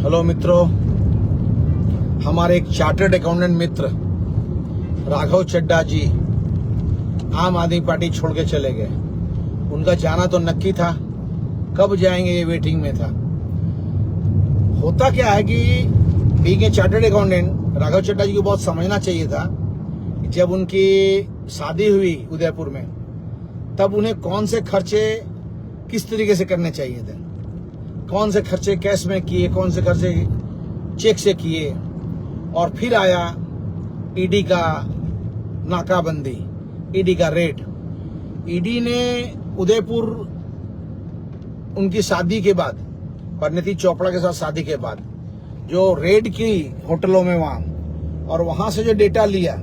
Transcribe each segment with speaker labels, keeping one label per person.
Speaker 1: Hello मित्रों, हमारे एक चार्टर्ड अकाउंटेंट मित्र राघव चड्ढा जी आम आदमी पार्टी छोड़ के चले गए। उनका जाना तो नक्की था, कब जाएंगे ये वेटिंग में था। होता क्या है कि being a chartered accountant Raghav Chadha ji को बहुत समझना चाहिए था कि जब उनकी शादी हुई उदयपुर में, तब उन्हें कौन से खर्चे किस तरीके से करने चाहिए थे। कौन से खर्चे कैश में किए, कौन से खर्चे चेक से किए। और फिर आया ईडी का नाकाबंदी, ईडी का रेड। ईडी ने उदयपुर उनकी शादी के बाद, परिणीति चोपड़ा के साथ शादी के बाद जो रेड की होटलों में वहां, और वहां से जो डेटा लिया,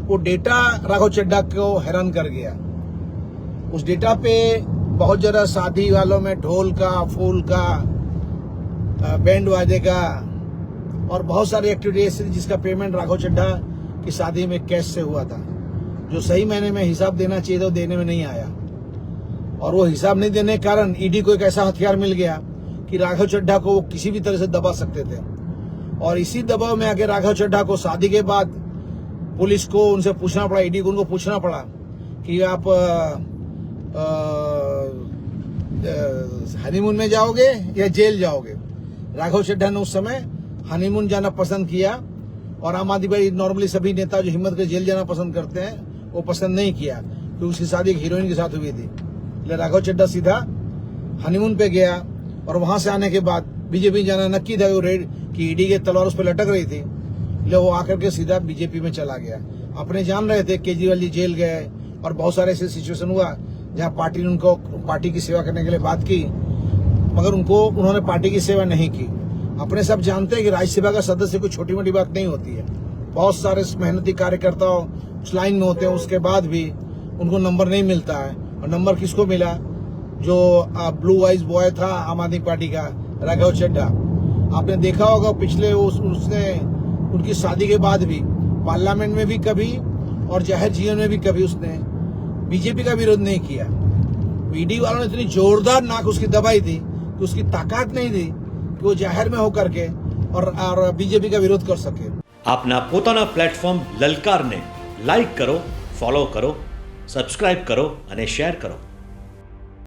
Speaker 1: वो डेटा राघव चड्ढा को हैरान कर गया। उस डेटा पे बहुत जरा शादी वालों में ढोल का, फूल का, बैंड बाजे का और बहुत सारी एक्टिविटीज जिसका पेमेंट राघव चड्ढा की शादी में कैश से हुआ था, जो सही महीने में हिसाब देना चाहिए तो देने में नहीं आया। और वो हिसाब नहीं देने के कारण ईडी को एक ऐसा हथियार मिल गया कि राघव चड्ढा को वो किसी भी तरह से दबा सकते थे। और इसी दबाव में आके राघव चड्ढा को शादी के बाद पुलिस को उनसे पूछना पड़ा, ईडी को उनको पूछना पड़ा कि आप हनीमून में जाओगे या जेल जाओगे। राघव चड्ढा ने उस समय हनीमून जाना पसंद किया, और आम आदमी पार्टी नॉर्मली सभी नेता जो हिम्मत कर जेल जाना पसंद करते हैं वो पसंद नहीं किया, क्योंकि उसकी शादी एक हीरोइन के साथ हुई थी। इसलिए राघव चड्ढा सीधा हनीमून पे गया, और वहां से आने के बाद बीजेपी जाना नक्की था। वो रेड की ईडी के तलवार उस पर लटक रही थी, इसलिए वो आकर के सीधा बीजेपी में चला गया। अपने जान रहे थे केजरीवाल जी जेल गए, और बहुत सारे ऐसे सिचुएशन हुआ जहाँ पार्टी ने उनको पार्टी की सेवा करने के लिए बात की, मगर उन्होंने पार्टी की सेवा नहीं की। अपने सब जानते हैं कि राज्यसभा का सदस्य कोई छोटी मोटी बात नहीं होती है। बहुत सारे मेहनती कार्यकर्ता उस लाइन में होते हैं, उसके बाद भी उनको नंबर नहीं मिलता है। और नंबर किसको मिला? जो ब्लू आइज बॉय था आम आदमी पार्टी का, राघव चड्ढा। आपने देखा होगा पिछले उसने उनकी शादी के बाद भी पार्लियामेंट में भी कभी और जाहिर जीवन में भी कभी उसने बीजेपी का विरोध नहीं किया। ईडी वालों ने इतनी जोरदार नाक उसकी दबाई थी कि उसकी ताकत नहीं थी कि वो जाहिर में होकर के और बीजेपी का विरोध कर सके।
Speaker 2: अपना पोताना प्लेटफॉर्म ललकार ने लाइक करो, फॉलो करो, सब्सक्राइब करो અને શેર કરો।